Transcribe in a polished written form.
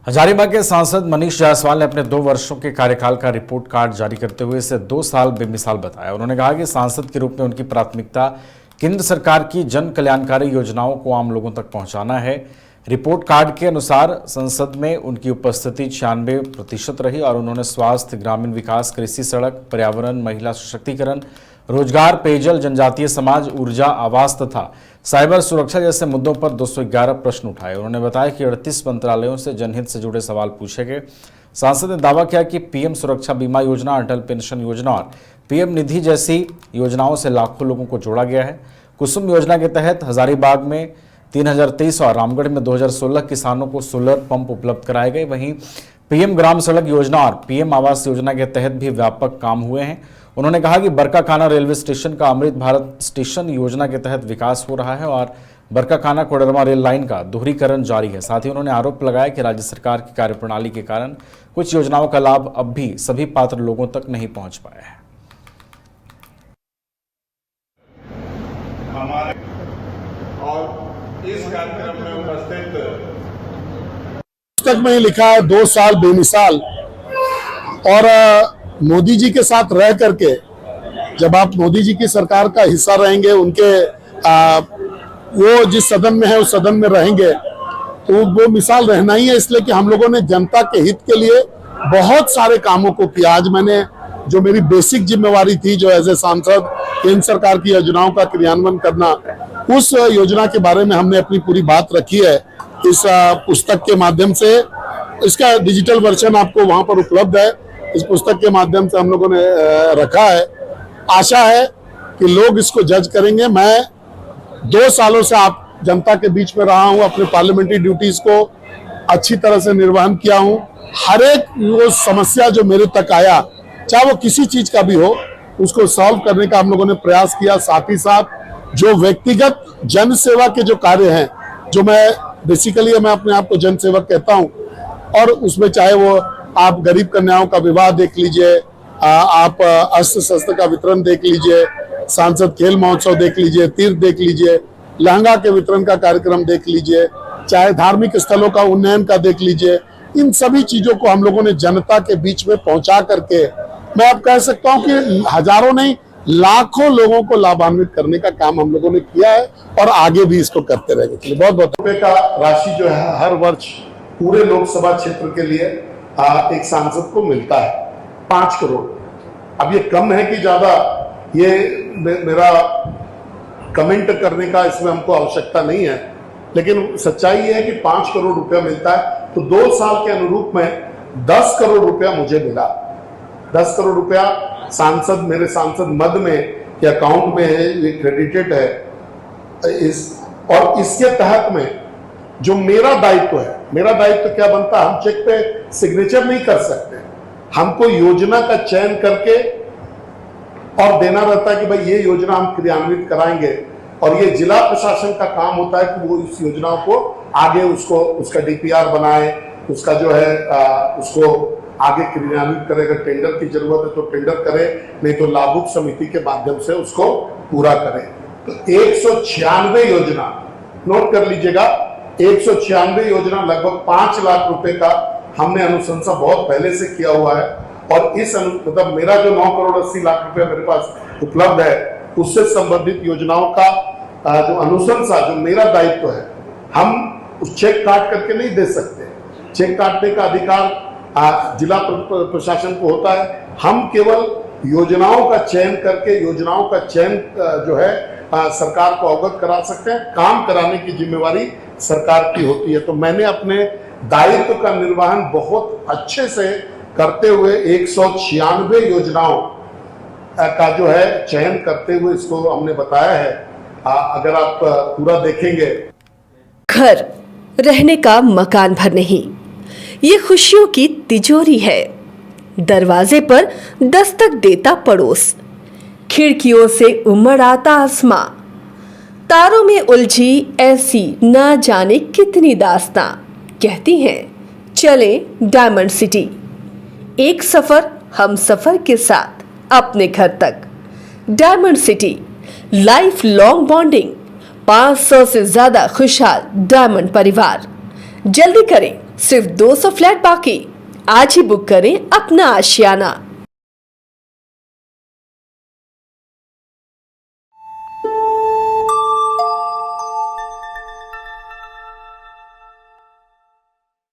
हजारीबाग के सांसद मनीष जायसवाल ने अपने 2 वर्षों के कार्यकाल का रिपोर्ट कार्ड जारी करते हुए इसे 2 साल बेमिसाल बताया। उन्होंने कहा कि सांसद के रूप में उनकी प्राथमिकता केंद्र सरकार की जन कल्याणकारी योजनाओं को आम लोगों तक पहुंचाना है। रिपोर्ट कार्ड के अनुसार संसद में उनकी उपस्थिति 96% रही और उन्होंने स्वास्थ्य, ग्रामीण विकास, कृषि, सड़क, पर्यावरण, महिला सशक्तिकरण, रोजगार, पेयजल, जनजातीय समाज, ऊर्जा, आवास तथा साइबर सुरक्षा जैसे मुद्दों पर 211 प्रश्न उठाए। उन्होंने बताया कि 38 मंत्रालयों से जनहित से जुड़े सवाल पूछे गए। सांसद ने दावा किया कि पीएम सुरक्षा बीमा योजना, अटल पेंशन योजना और पीएम निधि जैसी योजनाओं से लाखों लोगों को जोड़ा गया है। कुसुम योजना के तहत हजारीबाग में 3023 और रामगढ़ में 2016 किसानों को सोलर पंप उपलब्ध कराए गए। वहीं पीएम ग्राम सड़क योजना और पीएम आवास योजना के तहत भी व्यापक काम हुए हैं। उन्होंने कहा कि बरकाकाना रेलवे स्टेशन का अमृत भारत स्टेशन योजना के तहत विकास हो रहा है और बरकाकाना कोडरमा रेल लाइन का दोहरीकरण जारी है। साथ ही उन्होंने आरोप लगाया कि राज्य सरकार की कार्यप्रणाली के कारण कुछ योजनाओं का लाभ अब भी सभी पात्र लोगों तक नहीं पहुंच पाया है। हमारे और इस कार्यक्रम में उपस्थित पुस्तक में लिखा है 2 साल बेमिसाल। और मोदी जी के साथ रह करके जब आप मोदी जी की सरकार का हिस्सा रहेंगे, उनके वो जिस सदन में है उस सदन में रहेंगे, तो वो मिसाल रहना ही है। इसलिए कि हम लोगों ने जनता के हित के लिए बहुत सारे कामों को किया। आज मैंने जो मेरी बेसिक जिम्मेवारी थी, जो एज ए सांसद केंद्र सरकार की योजनाओं का क्रियान्वयन करना, उस योजना के बारे में हमने अपनी पूरी बात रखी है इस पुस्तक के माध्यम से। इसका डिजिटल वर्जन आपको वहां पर उपलब्ध है। इस पुस्तक के माध्यम से हम लोगों ने रखा है। आशा है कि लोग इसको जज करेंगे। मैं 2 सालों से आप जनता के बीच में रहा हूं, अपने पार्लियामेंट्री ड्यूटीज को अच्छी तरह से निर्वहन किया हूं। हर एक वो समस्या जो मेरे तक आया, चाहे वो किसी चीज का भी हो, उसको सॉल्व करने का हम लोगों ने प्रयास किया। साथ ही साथ जो व्यक्तिगत जन सेवा के जो कार्य हैं, जो मैं बेसिकली मैं अपने आप को जन सेवक कहता हूं, और उसमें चाहे वो आप गरीब कन्याओं का विवाह देख लीजिए, आप अस्त्र शस्त्र का वितरण देख लीजिए, सांसद खेल महोत्सव देख लीजिए, तीर्थ देख लीजिए, लहंगा के वितरण का कार्यक्रम देख लीजिए, चाहे धार्मिक स्थलों का उन्नयन का देख लीजिए, इन सभी चीजों को हम लोगों ने जनता के बीच में पहुंचा करके, मैं अब कह सकता हूं कि हजारों नहीं लाखों लोगों को लाभान्वित करने का काम हम लोगों ने किया है और आगे भी इसको करते रहेंगे। बहुत बहुत रुपए का राशि जो है हर वर्ष पूरे लोकसभा क्षेत्र के लिए एक सांसद को मिलता है, 5 करोड़। अब ये कम है कि ज्यादा, ये मेरा कमेंट करने का इसमें हमको आवश्यकता नहीं है, लेकिन सच्चाई ये है कि 5 करोड़ रुपया मिलता है। तो 2 साल के अनुरूप में 10 करोड़ रुपया मुझे मिला। 10 करोड़ रुपया सांसद, मेरे सांसद मद में के अकाउंट में है, ये क्रेडिटेड है। और इसके तहत में जो मेरा दायित्व है, मेरा दायित्व क्या बनता है, हम चेक पे सिग्नेचर नहीं कर सकते, हमको योजना का चयन करके और देना रहता है कि भाई ये योजना हम क्रियान्वित कराएंगे। और ये जिला प्रशासन का काम होता है कि वो इस योजनाओं को आगे उसका डीपीआर बनाए, उसका जो है उसको आगे क्रियान्वित करे। अगर टेंडर की जरूरत है तो टेंडर करे, नहीं तो लाभुक समिति के माध्यम से उसको पूरा करे। तो 196 योजना, नोट कर लीजिएगा, 196 योजना, लगभग 5 लाख रुपए का हमने अनुशंसा बहुत पहले से किया हुआ है। और इस मतलब मेरा जो 9 करोड़ 80 लाख रुपए मेरे पास उपलब्ध है, उससे संबंधित योजनाओं का जो अनुशंसा, जो मेरा दायित्व है, हम उस चेक काट करके नहीं दे सकते। चेक काटने का अधिकार जिला प्रशासन को होता है। हम केवल योजनाओं का चयन करके, योजनाओं का चयन जो है सरकार को अवगत करा सकते हैं, काम कराने की जिम्मेवारी सरकार की होती है। तो मैंने अपने दायित्व का निर्वहन बहुत अच्छे से करते हुए 196 योजनाओं का जो है चयन करते हुए इसको हमने बताया है। अगर आप पूरा देखेंगे, घर रहने का मकान भर नहीं, ये खुशियों की तिजोरी है। दरवाजे पर दस्तक देता पड़ोस, खिड़कियों से उमड़ आता आसमां, तारों में उलझी ऐसी न जाने कितनी दास्तां। कहती हैं चले डायमंड सिटी, एक सफर हम सफर के साथ अपने घर तक। Diamond city, life long bonding, 500 से ज्यादा खुशहाल डायमंड परिवार। जल्दी करें, सिर्फ 200 फ्लैट बाकी। आज ही बुक करें अपना आशियाना।